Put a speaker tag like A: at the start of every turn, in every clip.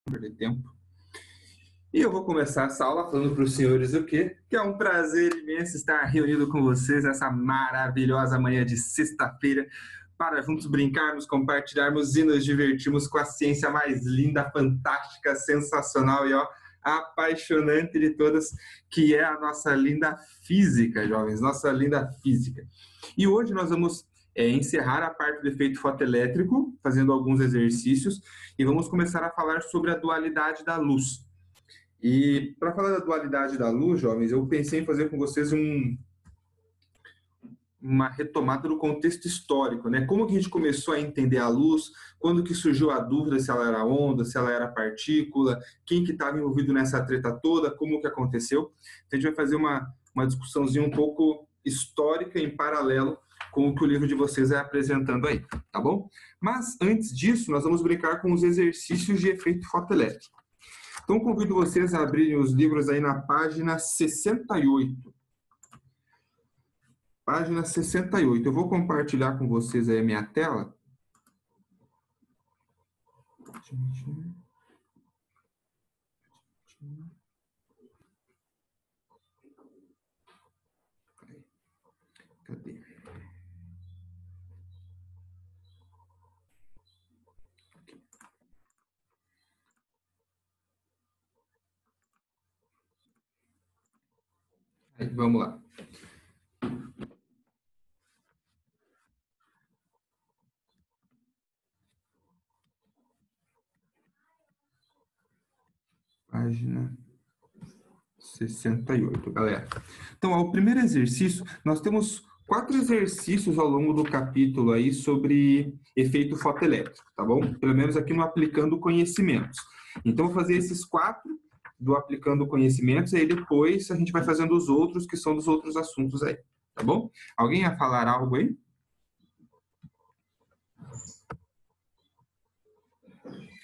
A: perder tempo. E eu vou começar essa aula falando para os senhores o quê? Que é um prazer imenso estar reunido com vocês essa maravilhosa manhã de sexta-feira para juntos brincarmos, compartilharmos e nos divertirmos com a ciência mais linda, fantástica, sensacional e apaixonante de todas, que é a nossa linda física, jovens, nossa linda física. E hoje nós vamos encerrar a parte do efeito fotoelétrico, fazendo alguns exercícios, e vamos começar a falar sobre a dualidade da luz. E para falar da dualidade da luz, jovens, eu pensei em fazer com vocês uma retomada do contexto histórico, né? Como que a gente começou a entender a luz, quando que surgiu a dúvida se ela era onda, se ela era partícula, quem que estava envolvido nessa treta toda, como que aconteceu. Então, a gente vai fazer uma discussãozinha um pouco histórica em paralelo com o que o livro de vocês vai apresentando aí, tá bom? Mas, antes disso, nós vamos brincar com os exercícios de efeito fotoelétrico. Então, convido vocês a abrirem os livros aí na página 68. Página 68. Eu vou compartilhar com vocês aí a minha tela. Cadê? Aí, vamos lá. Página 68, galera. Então, o primeiro exercício, nós temos 4 exercícios ao longo do capítulo aí sobre efeito fotoelétrico, tá bom? Pelo menos aqui no Aplicando Conhecimentos. Então, vou fazer esses 4 do Aplicando Conhecimentos, e aí depois a gente vai fazendo os outros, que são dos outros assuntos aí, tá bom? Alguém ia falar algo aí?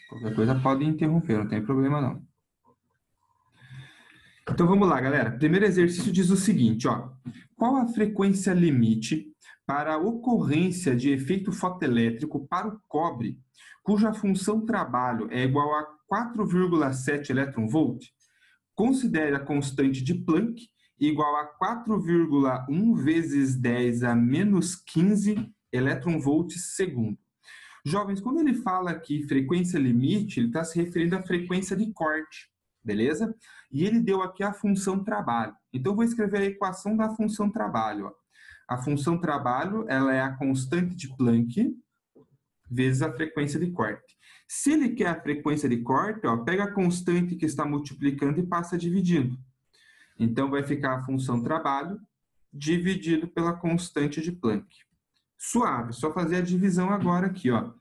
A: Qualquer coisa pode interromper, não tem problema não. Então vamos lá, galera. Primeiro exercício diz o seguinte, ó. Qual a frequência limite para a ocorrência de efeito fotoelétrico para o cobre, cuja função trabalho é igual a 4,7 eV? Considere a constante de Planck igual a 4,1 vezes 10 a menos 15 eV segundo. Jovens, quando ele fala aqui frequência limite, ele está se referindo à frequência de corte, beleza? E ele deu aqui a função trabalho. Então, eu vou escrever a equação da função trabalho. Ó. A função trabalho, ela é a constante de Planck vezes a frequência de corte. Se ele quer a frequência de corte, ó, pega a constante que está multiplicando e passa dividindo. Então, vai ficar a função trabalho dividido pela constante de Planck. Suave, só fazer a divisão agora aqui, ó.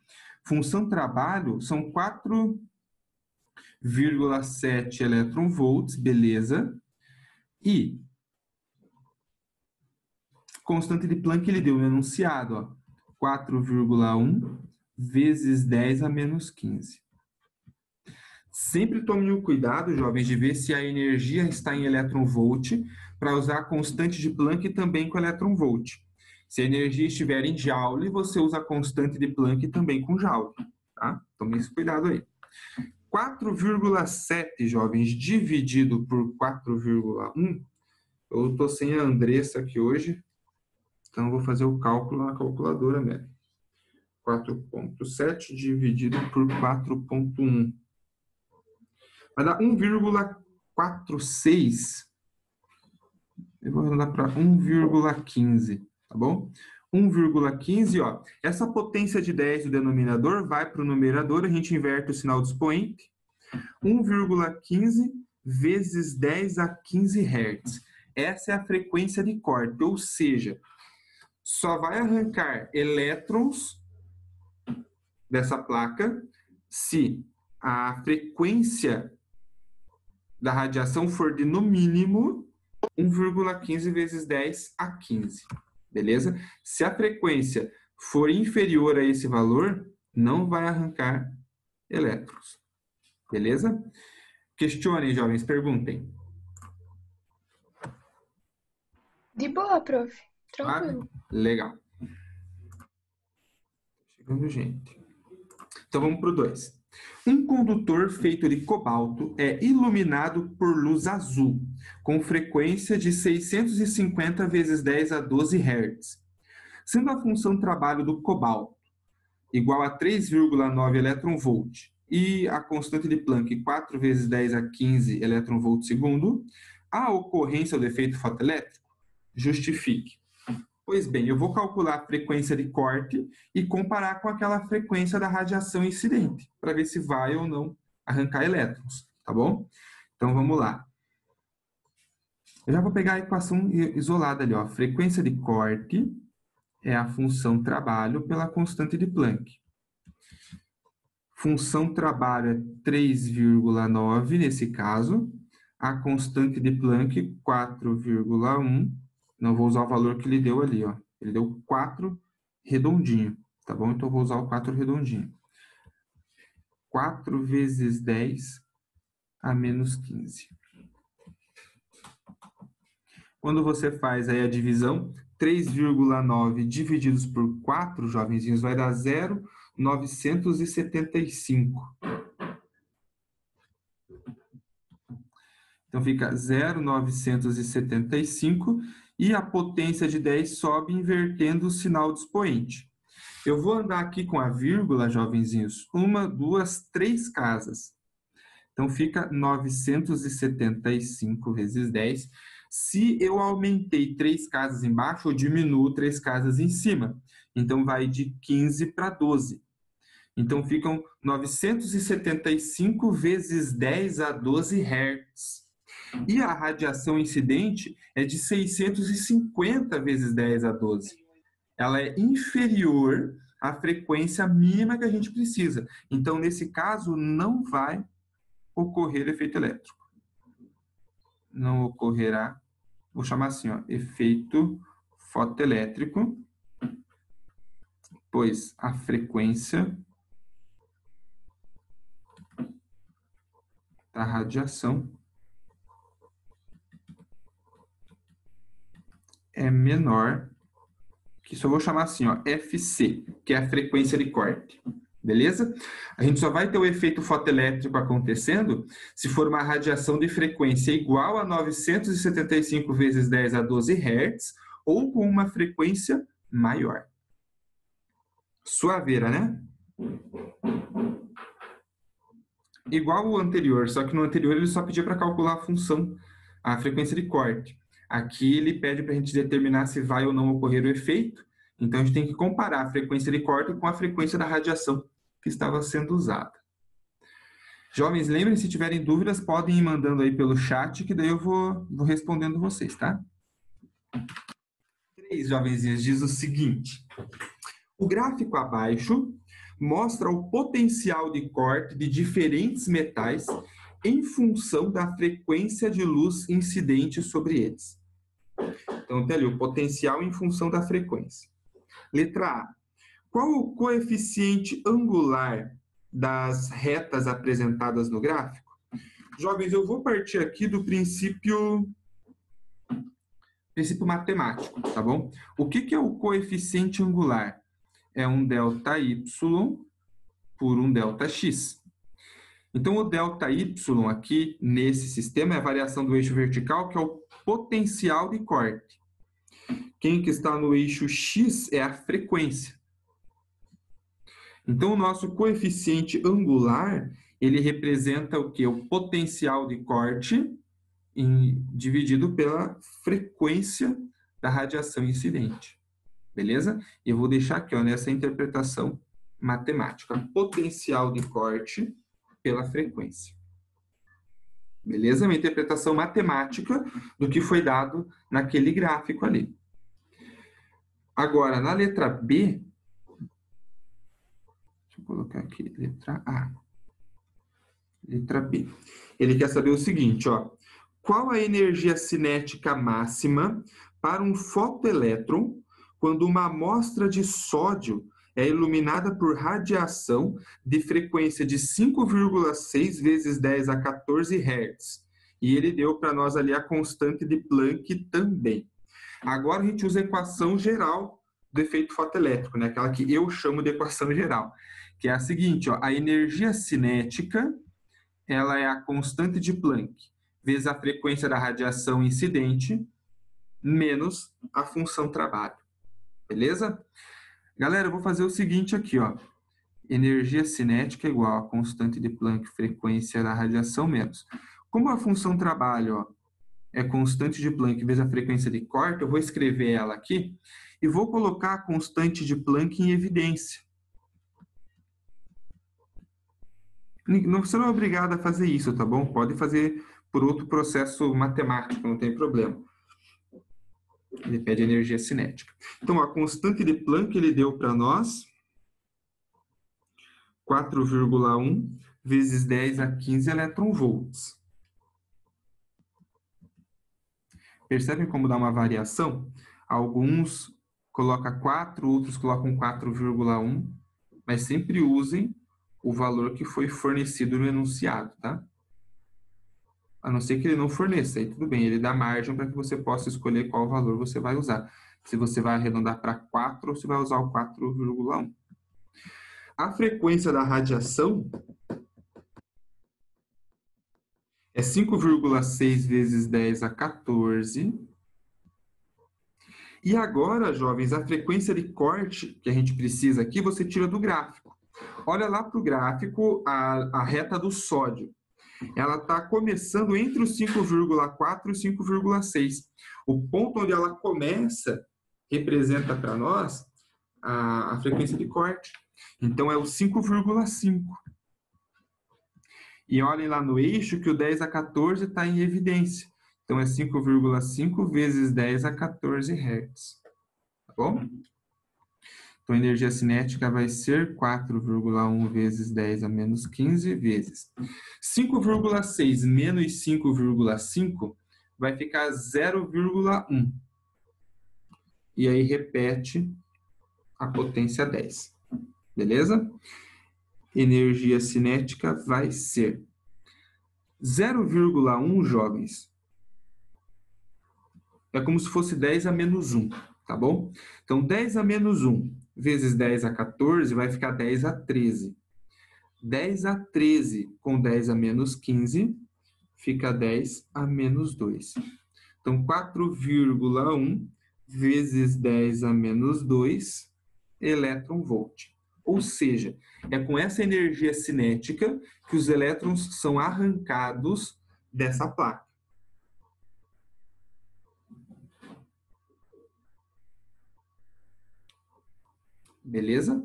A: Função trabalho são 4,7 eV, beleza? E constante de Planck ele deu no enunciado, ó. 4,1 vezes 10 a menos 15. Sempre tome o cuidado, jovens, de ver se a energia está em elétron-volt, para usar a constante de Planck também com elétron-volt. Se a energia estiver em Joule, você usa a constante de Planck também com Joule, tá? Tome esse cuidado aí. 4,7, jovens, dividido por 4,1, eu estou sem a Andressa aqui hoje, então eu vou fazer o cálculo na calculadora mesmo. 4,7 dividido por 4,1. Vai dar 1,46. Eu vou arredondar para 1,15, tá bom? 1,15, ó. Essa potência de 10 do denominador vai para o numerador, a gente inverte o sinal do expoente. 1,15 vezes 10 a 15 Hz. Essa é a frequência de corte, ou seja, só vai arrancar elétrons dessa placa se a frequência da radiação for de, no mínimo, 1,15 vezes 10 a 15, beleza? Se a frequência for inferior a esse valor, não vai arrancar elétrons, beleza? Questionem, jovens, perguntem.
B: De boa, prof. Tranquilo.
A: Legal. Chegando gente. Então vamos para o 2. Um condutor feito de cobalto é iluminado por luz azul, com frequência de 650 vezes 10 a 12 Hz, sendo a função trabalho do cobalto igual a 3,9 elétron-volt e a constante de Planck 4 vezes 10 a 15 elétron-volt segundo, a ocorrência do efeito fotoelétrico? Justifique. Pois bem, eu vou calcular a frequência de corte e comparar com aquela frequência da radiação incidente, para ver se vai ou não arrancar elétrons, tá bom? Então, vamos lá. Eu já vou pegar a equação isolada ali, ó. Frequência de corte é a função trabalho pela constante de Planck. Função trabalho é 3,9 nesse caso. A constante de Planck, 4,1. Não vou usar o valor que ele deu ali, ó. Ele deu 4 redondinho, tá bom? Então, eu vou usar o 4 redondinho. 4 vezes 10 a menos 15. Quando você faz aí a divisão, 3,9 divididos por 4, jovenzinhos, vai dar 0,975. Então, fica 0,975 e a potência de 10 sobe invertendo o sinal do expoente. Eu vou andar aqui com a vírgula, jovenzinhos, 1, 2, 3 casas. Então, fica 975 vezes 10. Se eu aumentei 3 casas embaixo, eu diminuo 3 casas em cima. Então, vai de 15 para 12. Então, ficam 975 vezes 10 a 12 Hz. E a radiação incidente é de 650 vezes 10 a 12. Ela é inferior à frequência mínima que a gente precisa. Então, nesse caso, não vai ocorrer efeito elétrico. Não ocorrerá, vou chamar assim, ó, efeito fotoelétrico, pois a frequência da radiação é menor, que isso eu vou chamar assim, ó, FC, que é a frequência de corte. Beleza? A gente só vai ter o efeito fotoelétrico acontecendo se for uma radiação de frequência igual a 975 vezes 10 a 12 Hz ou com uma frequência maior. Suaveira, né? Igual o anterior, só que no anterior ele só pedia para calcular a função, a frequência de corte. Aqui ele pede para a gente determinar se vai ou não ocorrer o efeito. Então a gente tem que comparar a frequência de corte com a frequência da radiação que estava sendo usada. Jovens, lembrem, se tiverem dúvidas, podem ir mandando aí pelo chat, que daí eu vou respondendo vocês, tá? 3, jovenzinhos, diz o seguinte. O gráfico abaixo mostra o potencial de corte de diferentes metais em função da frequência de luz incidente sobre eles. Então, tem ali o potencial em função da frequência. Letra A. Qual o coeficiente angular das retas apresentadas no gráfico? Jovens, eu vou partir aqui do princípio matemático, tá bom? O que é o coeficiente angular? É um ΔY por um ΔX. Então, o ΔY aqui, nesse sistema, é a variação do eixo vertical, que é o potencial de corte. Quem que está no eixo X é a frequência. Então, o nosso coeficiente angular, ele representa o quê? O potencial de corte dividido pela frequência da radiação incidente. Beleza? E eu vou deixar aqui, ó, nessa interpretação matemática. Potencial de corte pela frequência. Beleza? Uma interpretação matemática do que foi dado naquele gráfico ali. Agora, na letra B, deixa eu colocar aqui, letra A. Letra B. Ele quer saber o seguinte, ó. Qual a energia cinética máxima para um fotoelétron quando uma amostra de sódio é iluminada por radiação de frequência de 5,6 vezes 10 a 14 Hz? E ele deu para nós ali a constante de Planck também. Agora a gente usa a equação geral do efeito fotoelétrico, né? Aquela que eu chamo de equação geral, que é a seguinte, ó, a energia cinética, ela é a constante de Planck, vezes a frequência da radiação incidente, menos a função trabalho. Beleza? Galera, eu vou fazer o seguinte aqui, ó. Energia cinética é igual a constante de Planck, frequência da radiação, menos. Como a função trabalho, ó, é constante de Planck vezes a frequência de Corte, eu vou escrever ela aqui e vou colocar a constante de Planck em evidência. Você não é obrigado a fazer isso, tá bom? Pode fazer por outro processo matemático, não tem problema. Ele pede energia cinética. Então, a constante de Planck ele deu para nós 4,1 vezes 10 a 15 elétron-volts. Percebem como dá uma variação? Alguns colocam 4, outros colocam 4,1, mas sempre usem o valor que foi fornecido no enunciado, tá? A não ser que ele não forneça, aí tudo bem, ele dá margem para que você possa escolher qual valor você vai usar. Se você vai arredondar para 4 ou se vai usar o 4,1. A frequência da radiação é 5,6 vezes 10 a 14. E agora, jovens, a frequência de corte que a gente precisa aqui, você tira do gráfico. Olha lá para o gráfico a reta do sódio. Ela está começando entre o 5,4 e o 5,6. O ponto onde ela começa representa para nós a frequência de corte. Então, é o 5,5. E olhem lá no eixo que o 10 a 14 está em evidência. Então, é 5,5 vezes 10 a 14 Hz. Tá bom? Então, a energia cinética vai ser 4,1 vezes 10 a menos 15 vezes 5,6 menos 5,5 vai ficar 0,1. E aí repete a potência 10. Beleza? Energia cinética vai ser 0,1, jovens. É como se fosse 10 a menos 1, tá bom? Então, 10 a menos 1 vezes 10 a 14 vai ficar 10 a 13. 10 a 13 com 10 a menos 15 fica 10 a menos 2. Então, 4,1 vezes 10 a menos 2 elétron-volt. Ou seja, é com essa energia cinética que os elétrons são arrancados dessa placa. Beleza?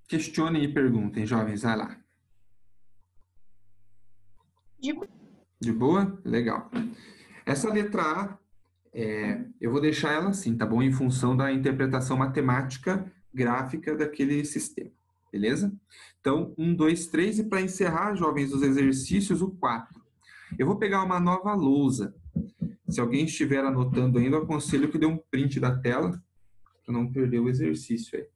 A: Questionem e perguntem, jovens. Vai lá. De boa? Legal. Essa letra A, eu vou deixar ela assim, tá bom? Em função da interpretação matemática gráfica daquele sistema. Beleza? Então, 1, 2, 3. E para encerrar, jovens, os exercícios, o 4. Eu vou pegar uma nova lousa. Se alguém estiver anotando ainda, eu aconselho que dê um print da tela para não perder o exercício aí.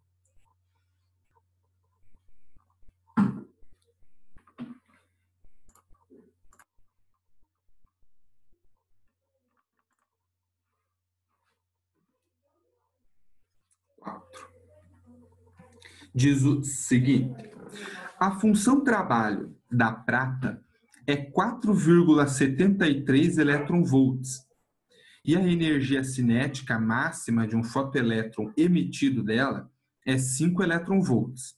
A: Diz o seguinte: a função trabalho da prata é 4,73 elétron-volts e a energia cinética máxima de um fotoelétron emitido dela é 5 elétron-volts.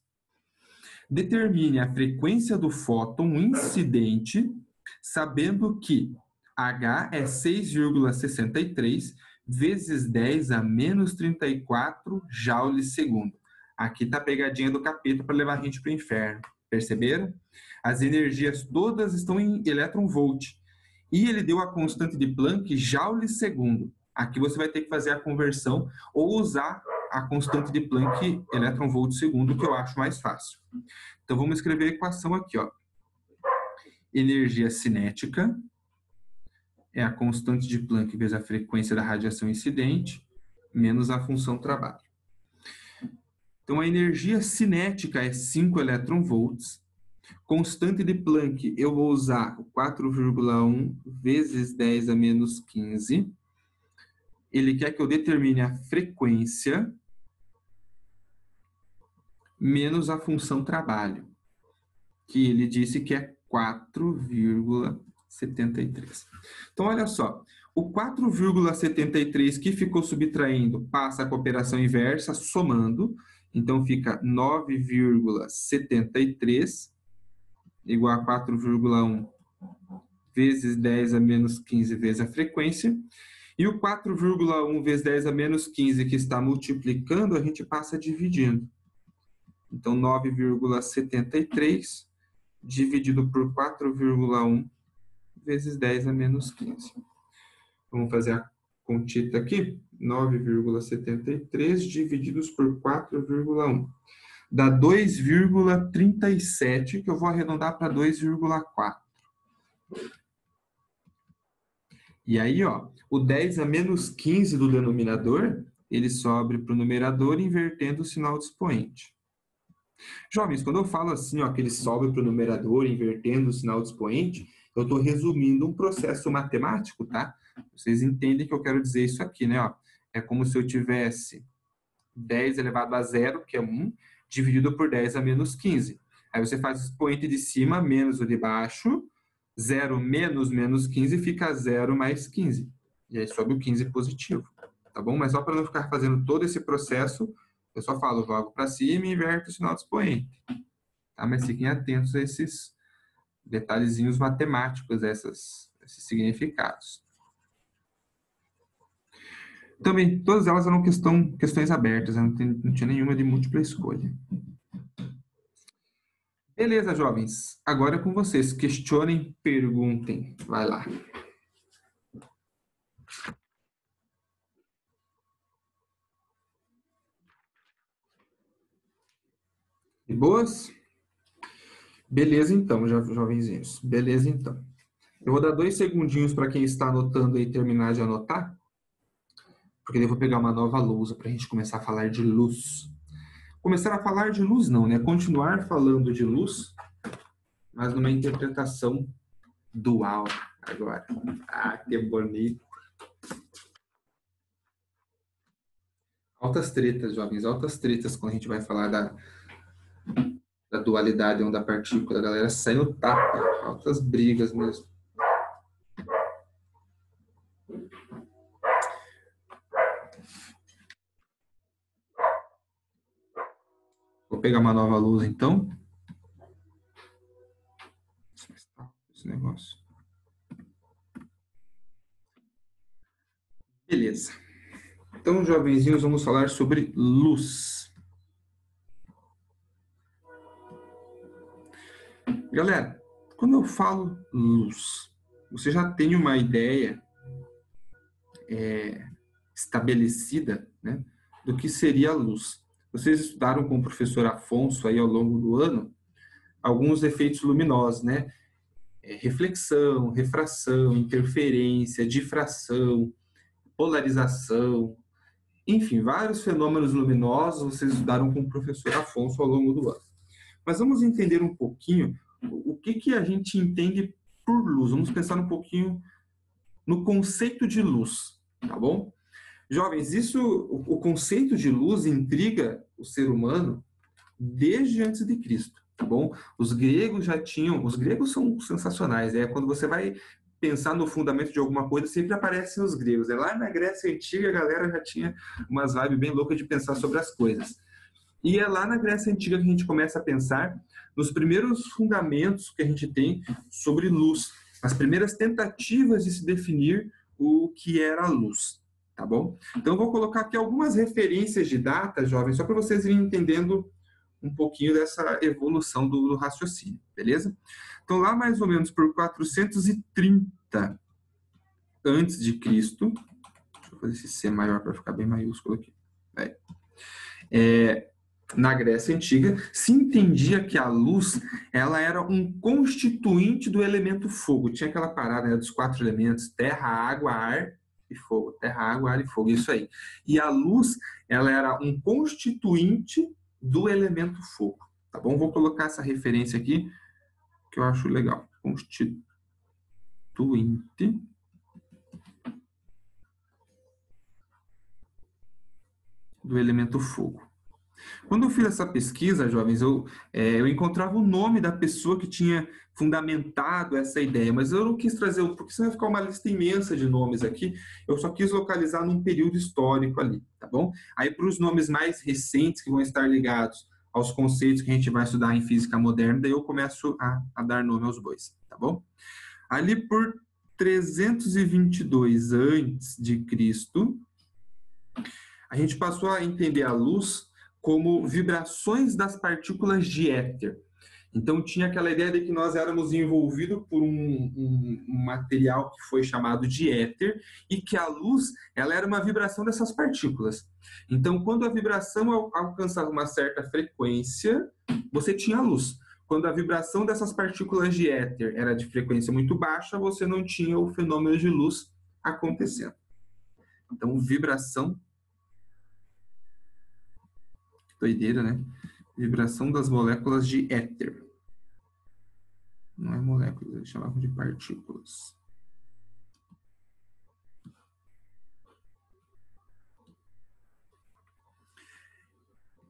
A: Determine a frequência do fóton incidente, sabendo que H é 6,63 vezes 10 a menos 34 joules segundo. Aqui está a pegadinha do capeta para levar a gente para o inferno. Perceberam? As energias todas estão em elétron-volt. E ele deu a constante de Planck joules segundo. Aqui você vai ter que fazer a conversão ou usar a constante de Planck elétron-volt segundo, que eu acho mais fácil. Então, vamos escrever a equação aqui, ó. Energia cinética é a constante de Planck vezes a frequência da radiação incidente, menos a função trabalho. Então, a energia cinética é 5 elétron-volts Constante de Planck, eu vou usar o 4,1 vezes 10 a menos 15. Ele quer que eu determine a frequência menos a função trabalho, que ele disse que é 4,73. Então, olha só, o 4,73 que ficou subtraindo passa com a operação inversa, somando, então fica 9,73 igual a 4,1 vezes 10 a menos 15 vezes a frequência. E o 4,1 vezes 10 a menos 15 que está multiplicando, a gente passa dividindo. Então, 9,73 dividido por 4,1 vezes 10 a menos 15. Vamos fazer a contita aqui. 9,73 divididos por 4,1. Dá 2,37, que eu vou arredondar para 2,4. E aí, ó, o 10 a menos 15 do denominador, ele sobe para o numerador invertendo o sinal de expoente. Jovens, quando eu falo assim, ó, que ele sobe para o numerador invertendo o sinal de expoente, eu estou resumindo um processo matemático, tá? Vocês entendem que eu quero dizer isso aqui, né? Ó, é como se eu tivesse 10 elevado a 0, que é 1, dividido por 10 a menos 15. Aí você faz o expoente de cima menos o de baixo, 0 menos menos 15 fica 0 mais 15. E aí sobe o 15 positivo, tá bom? Mas só para não ficar fazendo todo esse processo, eu só falo, jogo para cima e inverto o sinal de expoente. Tá? Mas fiquem atentos a esses detalhezinhos matemáticos, esses significados. Também, todas elas eram questões abertas, não tinha nenhuma de múltipla escolha. Beleza, jovens. Agora é com vocês. Questionem, perguntem. Vai lá. E boas? Beleza, então, jovenzinhos. Beleza, então. Eu vou dar 2 segundinhos para quem está anotando aí terminar de anotar, porque eu vou pegar uma nova lousa para a gente começar a falar de luz. Começar a falar de luz não, né? Continuar falando de luz, mas numa interpretação dual agora. Ah, que bonito. Altas tretas, jovens, altas tretas quando a gente vai falar da dualidade onda-partícula. A galera sai no tapa, altas brigas mesmo. Vou pegar uma nova luz, então. Esse negócio. Beleza. Então, jovenzinhos, vamos falar sobre luz. Galera, quando eu falo luz, você já tem uma ideia estabelecida, né, do que seria a luz. Vocês estudaram com o professor Afonso aí ao longo do ano alguns efeitos luminosos, né? Reflexão, refração, interferência, difração, polarização, enfim, vários fenômenos luminosos vocês estudaram com o professor Afonso ao longo do ano. Mas vamos entender um pouquinho o que a gente entende por luz. Vamos pensar um pouquinho no conceito de luz, tá bom? Jovens, o conceito de luz intriga o ser humano desde antes de Cristo, tá bom? Os gregos são sensacionais, quando você vai pensar no fundamento de alguma coisa, sempre aparecem os gregos. Lá na Grécia Antiga, a galera já tinha umas vibes bem loucas de pensar sobre as coisas. E é lá na Grécia Antiga que a gente começa a pensar nos primeiros fundamentos que a gente tem sobre luz, as primeiras tentativas de se definir o que era a luz, tá bom? Então, eu vou colocar aqui algumas referências de data, jovens, só para vocês irem entendendo um pouquinho dessa evolução do raciocínio, beleza? Então, lá mais ou menos por 430 antes de Cristo, deixa eu fazer esse C maior para ficar bem maiúsculo aqui. Na Grécia Antiga, se entendia que a luz ela era um constituinte do elemento fogo. Tinha aquela parada, né, dos 4 elementos, terra, água, ar e fogo. Terra, água, ar e fogo, isso aí. E a luz ela era um constituinte do elemento fogo, tá bom? Vou colocar essa referência aqui que eu acho legal. Constituinte do elemento fogo. Quando eu fiz essa pesquisa, jovens, eu encontrava o nome da pessoa que tinha fundamentado essa ideia, mas eu não quis trazer, porque senão vai ficar uma lista imensa de nomes aqui, eu só quis localizar num período histórico ali, tá bom? Aí, para os nomes mais recentes, que vão estar ligados aos conceitos que a gente vai estudar em física moderna, daí eu começo a dar nome aos bois, tá bom? Ali por 322 antes de Cristo, a gente passou a entender a luz como vibrações das partículas de éter. Então, tinha aquela ideia de que nós éramos envolvidos por um material que foi chamado de éter e que a luz ela era uma vibração dessas partículas. Então, quando a vibração alcançava uma certa frequência, você tinha luz. Quando a vibração dessas partículas de éter era de frequência muito baixa, você não tinha o fenômeno de luz acontecendo. Então, vibração... Doideira, né? Vibração das moléculas de éter. Não é moléculas, eles chamavam de partículas.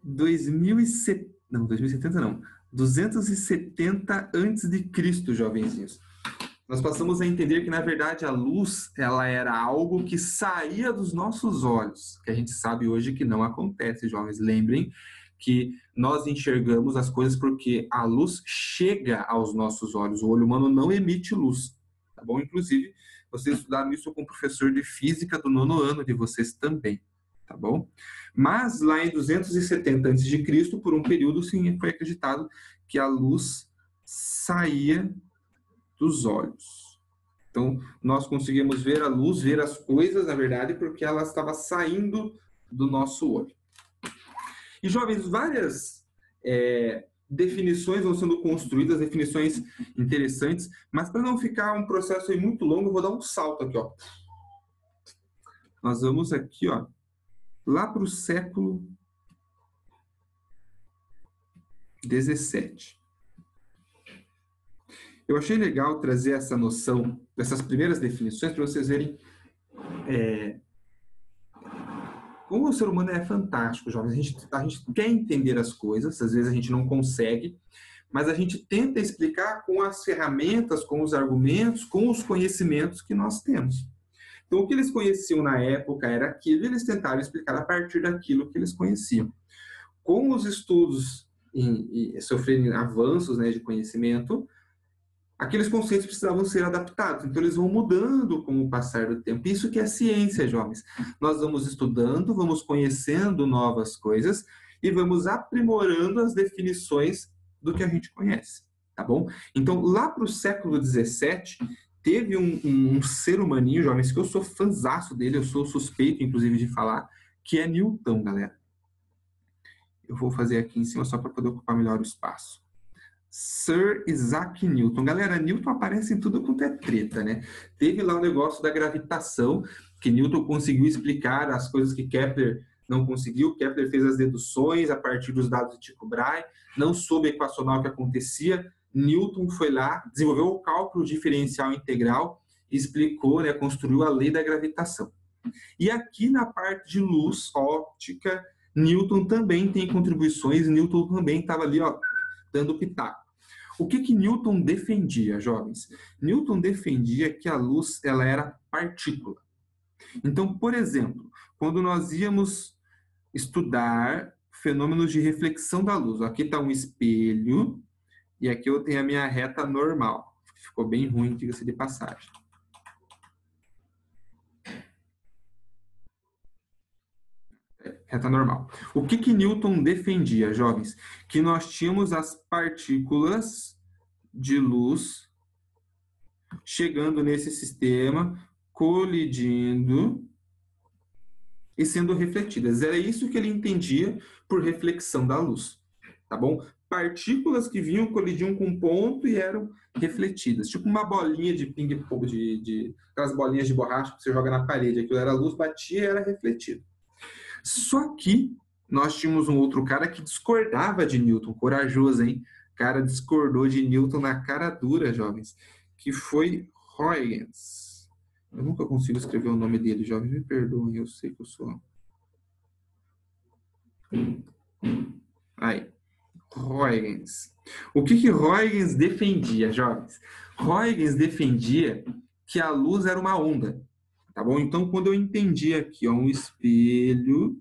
A: Não, 2070 não. 270 antes de Cristo, jovenzinhos. Nós passamos a entender que, na verdade, a luz ela era algo que saía dos nossos olhos, que a gente sabe hoje que não acontece, jovens. Lembrem que nós enxergamos as coisas porque a luz chega aos nossos olhos. O olho humano não emite luz, tá bom? Inclusive, vocês estudaram isso com o professor de física do 9º ano de vocês também, tá bom? Mas lá em 270 a.C., por um período, sim, foi acreditado que a luz saía dos olhos. Então, nós conseguimos ver a luz, ver as coisas, na verdade, porque ela estava saindo do nosso olho. E, jovens, várias definições vão sendo construídas, definições interessantes, mas para não ficar um processo aí muito longo, eu vou dar um salto aqui, ó. Nós vamos aqui, ó, lá para o século XVII. Eu achei legal trazer essa noção dessas primeiras definições para vocês verem como o ser humano é fantástico, jovens. A gente quer entender as coisas, às vezes a gente não consegue, mas a gente tenta explicar com as ferramentas, com os argumentos, com os conhecimentos que nós temos. Então, o que eles conheciam na época era aquilo e eles tentaram explicar a partir daquilo que eles conheciam. Com os estudos e sofrerem avanços, né, de conhecimento, aqueles conceitos precisavam ser adaptados. Então, eles vão mudando com o passar do tempo. Isso que é ciência, jovens. Nós vamos estudando, vamos conhecendo novas coisas e vamos aprimorando as definições do que a gente conhece, tá bom? Então, lá para o século XVII, teve um ser humaninho, jovens, que eu sou fãzaço dele, eu sou suspeito, inclusive, de falar, que é Newton, galera. Eu vou fazer aqui em cima só para poder ocupar melhor o espaço. Sir Isaac Newton. Galera, Newton aparece em tudo quanto é treta, né? Teve lá o negócio da gravitação, que Newton conseguiu explicar as coisas que Kepler não conseguiu. Kepler fez as deduções a partir dos dados de Tycho Brahe, não soube equacionar o que acontecia. Newton foi lá, desenvolveu o cálculo diferencial integral, explicou, né, construiu a lei da gravitação. E aqui na parte de luz óptica, Newton também tem contribuições, Newton também estava ali, ó, dando pitaco. O que Newton defendia, jovens? Newton defendia que a luz ela era partícula. Então, por exemplo, quando nós íamos estudar fenômenos de reflexão da luz, aqui está um espelho e aqui eu tenho a minha reta normal. Ficou bem ruim, diga-se de passagem. Reta normal. O que Newton defendia, jovens? Que nós tínhamos as partículas de luz chegando nesse sistema, colidindo e sendo refletidas. Era isso que ele entendia por reflexão da luz, tá bom? Partículas que vinham, colidiam com um ponto e eram refletidas. Tipo uma bolinha de ping-pong, aquelas bolinhas de borracha que você joga na parede. Aquilo era luz, batia e era refletido. Só que nós tínhamos um outro cara que discordava de Newton, corajoso, hein? O cara discordou de Newton na cara dura, jovens, que foi Huygens. Eu nunca consigo escrever o nome dele, jovens, me perdoem, eu sei que eu sou... Aí, Huygens. O que Huygens defendia, jovens? Huygens defendia que a luz era uma onda, tá bom? Então, quando eu entendi aqui, ó, um espelho,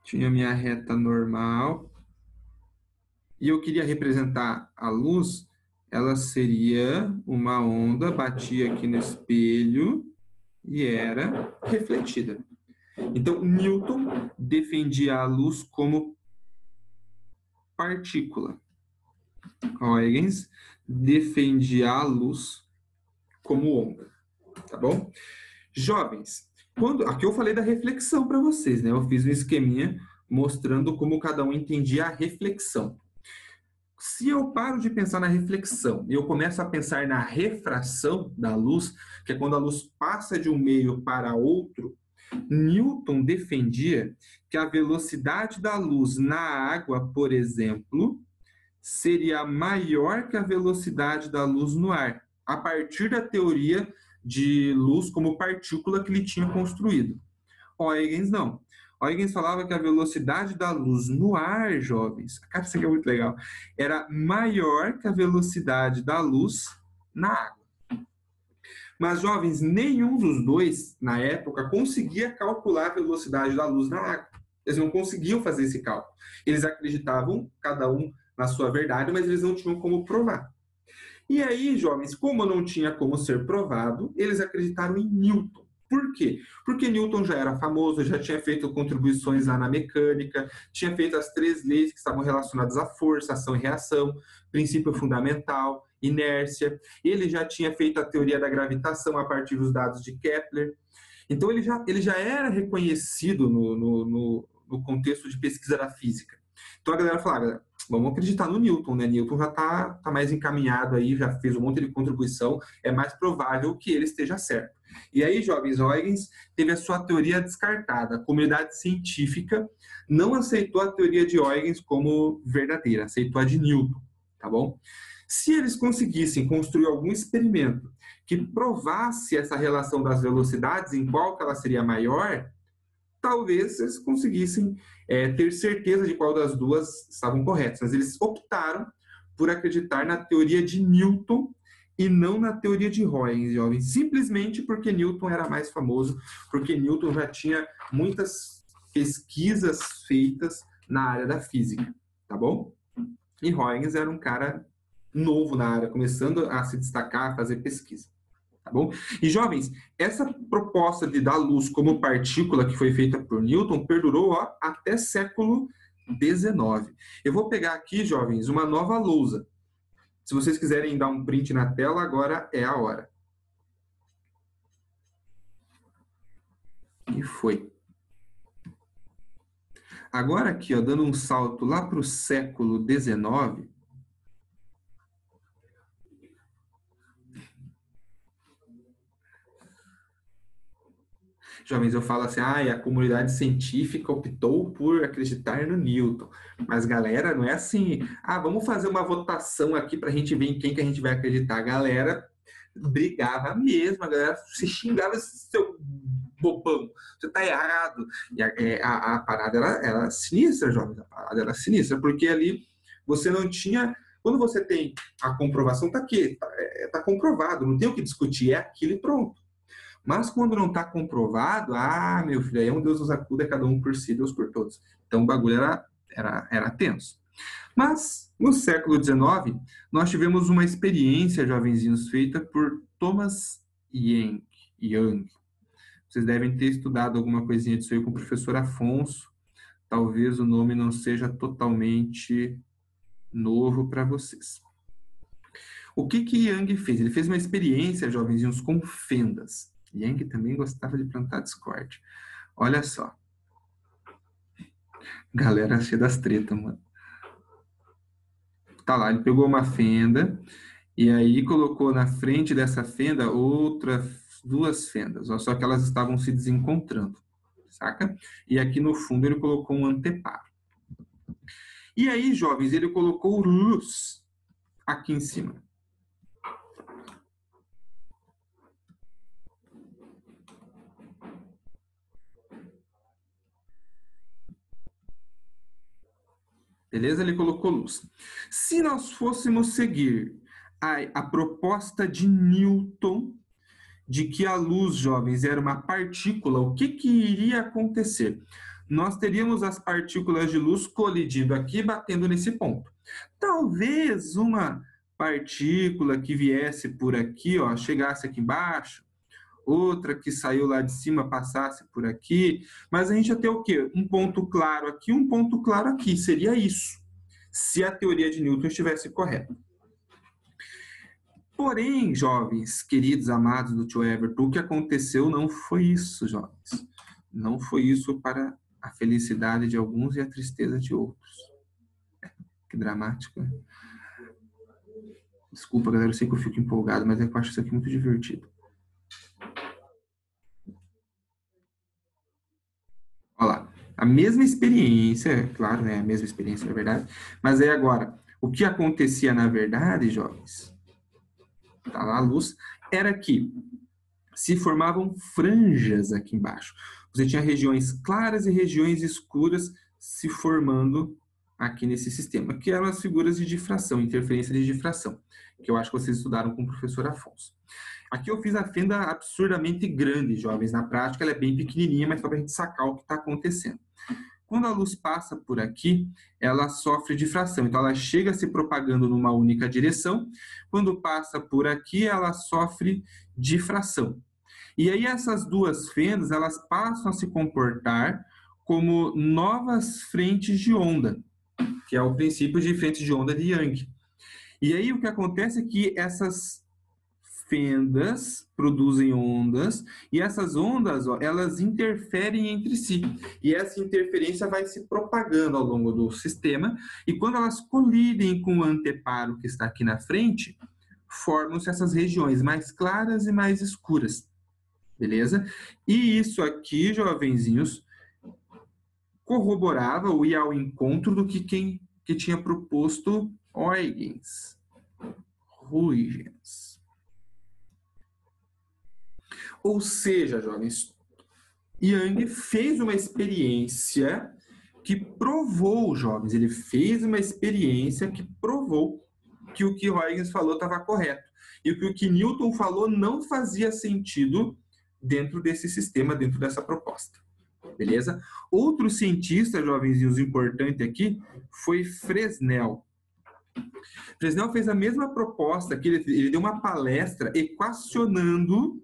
A: tinha minha reta normal, e eu queria representar a luz, ela seria uma onda, batia aqui no espelho e era refletida. Então, Newton defendia a luz como partícula. Huygens defendia a luz como onda, tá bom? Jovens, aqui eu falei da reflexão para vocês, né? Eu fiz um esqueminha mostrando como cada um entendia a reflexão. Se eu paro de pensar na reflexão e eu começo a pensar na refração da luz, que é quando a luz passa de um meio para outro, Newton defendia que a velocidade da luz na água, por exemplo, seria maior que a velocidade da luz no ar, a partir da teoria de luz como partícula que ele tinha construído. Huygens não. Huygens falava que a velocidade da luz no ar, jovens, cara, isso aqui é muito legal, era maior que a velocidade da luz na água. Mas, jovens, nenhum dos dois, na época, conseguia calcular a velocidade da luz na água. Eles não conseguiam fazer esse cálculo. Eles acreditavam, cada um na sua verdade, mas eles não tinham como provar. E aí, jovens, como não tinha como ser provado, eles acreditaram em Newton. Por quê? Porque Newton já era famoso, já tinha feito contribuições lá na mecânica, tinha feito as 3 leis que estavam relacionadas à força, ação e reação, princípio fundamental, inércia. Ele já tinha feito a teoria da gravitação a partir dos dados de Kepler. Então, ele já era reconhecido no contexto de pesquisa da física. Então, a galera falava, vamos acreditar no Newton, né? Newton já está mais encaminhado aí, já fez um monte de contribuição, é mais provável que ele esteja certo. E aí, jovens, Huygens teve a sua teoria descartada. A comunidade científica não aceitou a teoria de Huygens como verdadeira, aceitou a de Newton, tá bom? Se eles conseguissem construir algum experimento que provasse essa relação das velocidades, em qual que ela seria maior, talvez eles conseguissem ter certeza de qual das duas estavam corretas. Mas eles optaram por acreditar na teoria de Newton e não na teoria de Huygens, jovens, simplesmente porque Newton era mais famoso, porque Newton já tinha muitas pesquisas feitas na área da física, tá bom? E Huygens era um cara novo na área, começando a se destacar, a fazer pesquisa. Tá bom? E, jovens, essa proposta de dar luz como partícula que foi feita por Newton perdurou até século XIX. Eu vou pegar aqui, jovens, uma nova lousa. Se vocês quiserem dar um print na tela, agora é a hora. E foi. Agora aqui, ó, dando um salto lá para o século XIX, jovens, eu falo assim, a comunidade científica optou por acreditar no Newton. Mas, galera, não é assim, vamos fazer uma votação aqui para a gente ver em quem que a gente vai acreditar. A galera brigava mesmo, a galera se xingava, seu bobão, você tá errado. E a parada era sinistra, jovens, a parada era sinistra, porque ali você não tinha... Quando você tem a comprovação, tá aqui, tá comprovado, não tem o que discutir, é aquilo e pronto. Mas quando não está comprovado, meu filho, aí é um Deus nos acuda, cada um por si, Deus por todos. Então o bagulho era tenso. Mas no século XIX, nós tivemos uma experiência, jovenzinhos, feita por Thomas Young. Vocês devem ter estudado alguma coisinha disso aí com o professor Afonso. Talvez o nome não seja totalmente novo para vocês. O que Young fez? Ele fez uma experiência, jovenzinhos, com fendas. Young também gostava de plantar discórdia. Olha só. Galera cheia das tretas, mano. Tá lá, ele pegou uma fenda e aí colocou na frente dessa fenda outras 2 fendas, só que elas estavam se desencontrando, saca? E aqui no fundo ele colocou um anteparo. E aí, jovens, ele colocou luz aqui em cima. Beleza? Ele colocou luz. Se nós fôssemos seguir a proposta de Newton, de que a luz, jovens, era uma partícula, o que iria acontecer? Nós teríamos as partículas de luz colidindo aqui, batendo nesse ponto. Talvez uma partícula que viesse por aqui, ó, chegasse aqui embaixo, outra que saiu lá de cima passasse por aqui, mas a gente ia ter o quê? Um ponto claro aqui, um ponto claro aqui, seria isso, se a teoria de Newton estivesse correta. Porém, jovens, queridos, amados do tio Everton, o que aconteceu não foi isso, jovens. Não foi isso para a felicidade de alguns e a tristeza de outros. Que dramático, né? Desculpa, galera, eu sei que eu fico empolgado, mas é que eu acho isso aqui muito divertido. Olha lá, a mesma experiência, claro, né? A mesma experiência, na verdade. Mas aí agora, o que acontecia na verdade, jovens, tá lá a luz, era que se formavam franjas aqui embaixo. Você tinha regiões claras e regiões escuras se formando aqui nesse sistema, que eram as figuras de difração, interferência de difração, que eu acho que vocês estudaram com o professor Afonso. Aqui eu fiz a fenda absurdamente grande, jovens. Na prática, ela é bem pequenininha, mas só para a gente sacar o que está acontecendo. Quando a luz passa por aqui, ela sofre difração. Então, ela chega se propagando numa única direção. Quando passa por aqui, ela sofre difração. E aí, essas duas fendas, elas passam a se comportar como novas frentes de onda, que é o princípio de frentes de onda de Young. E aí, o que acontece é que essas fendas produzem ondas, e essas ondas, ó, elas interferem entre si. E essa interferência vai se propagando ao longo do sistema, e quando elas colidem com o anteparo que está aqui na frente, formam-se essas regiões mais claras e mais escuras. Beleza? E isso aqui, jovenzinhos, corroborava ou ia ao encontro do que quem que tinha proposto Huygens. Ou seja, jovens, Young fez uma experiência que provou, jovens, ele fez uma experiência que provou que o que Huygens falou estava correto. E que o que Newton falou não fazia sentido dentro desse sistema, dentro dessa proposta. Beleza? Outro cientista, jovenzinhos, importante aqui, foi Fresnel. Fresnel fez a mesma proposta, que ele deu uma palestra equacionando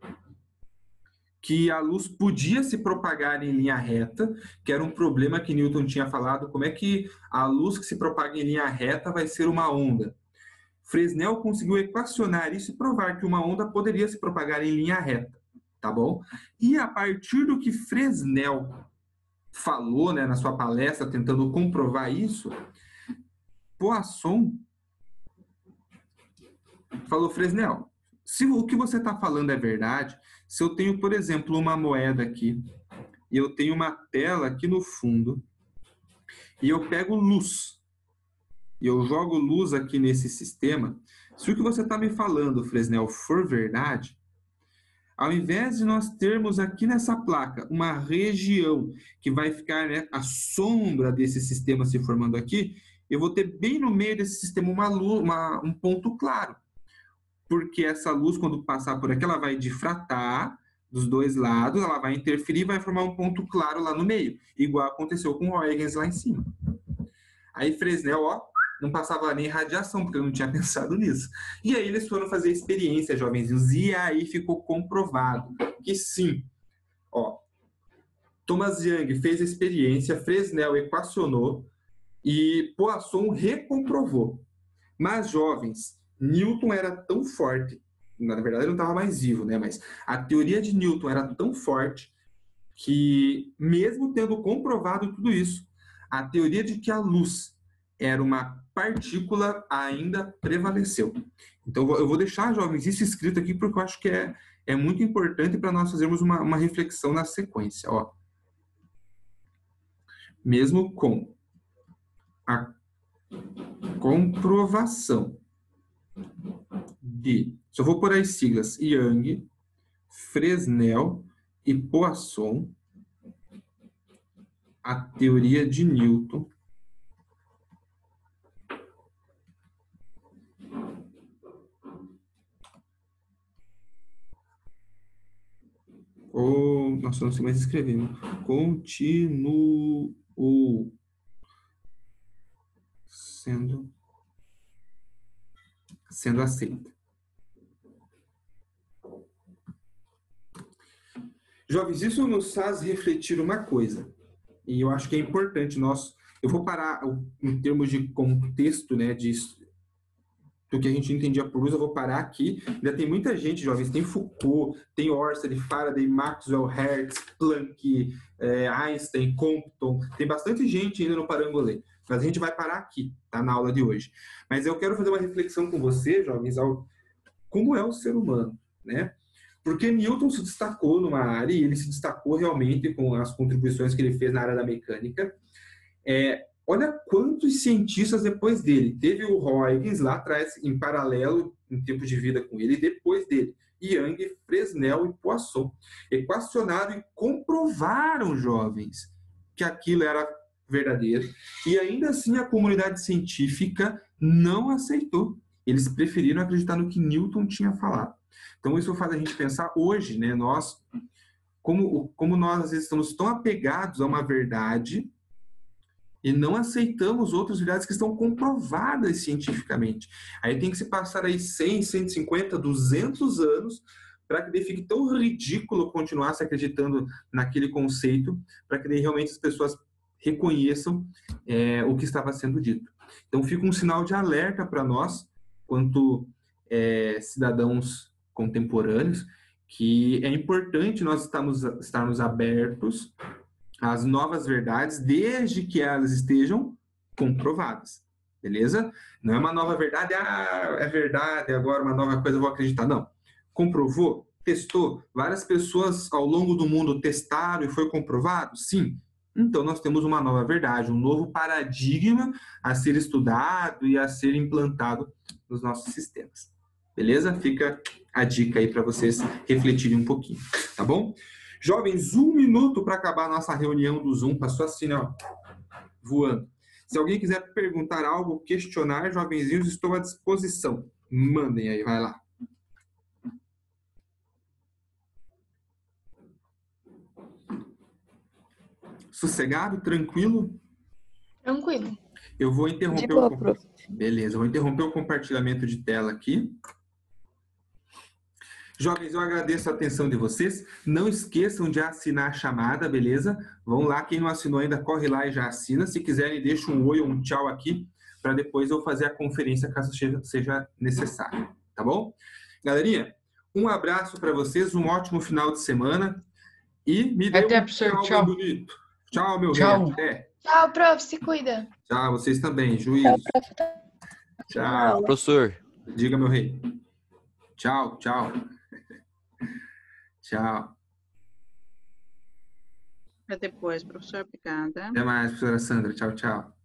A: que a luz podia se propagar em linha reta, que era um problema que Newton tinha falado, como é que a luz que se propaga em linha reta vai ser uma onda. Fresnel conseguiu equacionar isso e provar que uma onda poderia se propagar em linha reta, tá bom? E a partir do que Fresnel falou, né, na sua palestra, tentando comprovar isso, Poisson falou, Fresnel, se o que você está falando é verdade, se eu tenho, por exemplo, uma moeda aqui, e eu tenho uma tela aqui no fundo, e eu pego luz, e eu jogo luz aqui nesse sistema, se o que você está me falando, Fresnel, for verdade, ao invés de nós termos aqui nessa placa uma região que vai ficar, né, a sombra desse sistema se formando aqui, eu vou ter bem no meio desse sistema uma luz, um ponto claro. Porque essa luz, quando passar por aqui, ela vai difratar dos dois lados, ela vai interferir e vai formar um ponto claro lá no meio, igual aconteceu com Huygens lá em cima. Aí Fresnel, ó, não passava nem radiação, porque eu não tinha pensado nisso. E aí eles foram fazer experiência, jovenzinhos, e aí ficou comprovado que sim, ó, Thomas Young fez a experiência, Fresnel equacionou e Poisson recomprovou. Mas, jovens, Newton era tão forte, na verdade ele não estava mais vivo, né? Mas a teoria de Newton era tão forte que, mesmo tendo comprovado tudo isso, a teoria de que a luz era uma partícula ainda prevaleceu. Então, eu vou deixar, jovens, isso escrito aqui porque eu acho que é muito importante para nós fazermos uma reflexão na sequência. Ó. Mesmo com a comprovação de, só vou pôr as siglas, Young, Fresnel e Poisson, a teoria de Newton nossa, não sei mais escrever, né? Continuou sendo aceita. Jovens, isso nos faz refletir uma coisa, e eu acho que é importante eu vou parar em termos de contexto, né, do que a gente entendia por luz, eu vou parar aqui. Ainda tem muita gente, jovens, tem Foucault, tem Oersted, Faraday, Maxwell, Hertz, Planck, Einstein, Compton, tem bastante gente ainda no parangolê, mas a gente vai parar aqui, tá, na aula de hoje. Mas eu quero fazer uma reflexão com você, jovens, como é o ser humano, né? Porque Newton se destacou numa área, e ele se destacou realmente com as contribuições que ele fez na área da mecânica. Olha quantos cientistas depois dele. Teve o Huygens lá atrás, em paralelo, em tempo de vida com ele, e depois dele, Young, Fresnel e Poisson. Equacionaram e comprovaram, jovens, que aquilo era verdadeiro. E ainda assim a comunidade científica não aceitou. Eles preferiram acreditar no que Newton tinha falado. Então isso faz a gente pensar hoje, né? Como nós às vezes estamos tão apegados a uma verdade e não aceitamos outras verdades que estão comprovadas cientificamente. Aí tem que se passar aí 100, 150, 200 anos para que fique tão ridículo continuar se acreditando naquele conceito, para que realmente as pessoas reconheçam o que estava sendo dito. Então fica um sinal de alerta para nós, quanto cidadãos contemporâneos, que é importante nós estarmos abertos às novas verdades, desde que elas estejam comprovadas, beleza? Não é uma nova verdade, é verdade, agora uma nova coisa eu vou acreditar. Não. Comprovou? Testou? Várias pessoas ao longo do mundo testaram e foi comprovado? Sim. Então, nós temos uma nova verdade, um novo paradigma a ser estudado e a ser implantado nos nossos sistemas. Beleza? Fica a dica aí para vocês refletirem um pouquinho, tá bom? Jovens, 1 minuto para acabar a nossa reunião do Zoom. Passou assim, ó, voando. Se alguém quiser perguntar algo, questionar, jovenzinhos, estou à disposição. Mandem aí, vai lá. Sossegado? Tranquilo?
B: Tranquilo.
A: Eu vou interromper
B: De boa, prof.
A: Beleza, eu vou interromper o compartilhamento de tela aqui. Jovens, eu agradeço a atenção de vocês. Não esqueçam de assinar a chamada, beleza? Vão lá, quem não assinou ainda, corre lá e já assina. Se quiserem, deixa um oi ou um tchau aqui, para depois eu fazer a conferência, caso seja necessário. Tá bom? Galerinha, um abraço para vocês, um ótimo final de semana. E me dê um tchau, bonito. Tchau, meu rei. Até.
B: Tchau, prof. Se cuida.
A: Tchau, vocês também. Juízo.
B: Tchau, prof.
A: Tchau.
C: Professor.
A: Diga, meu rei. Tchau, tchau. Tchau.
D: Até depois, professor. Obrigada.
A: Até mais, professora Sandra. Tchau, tchau.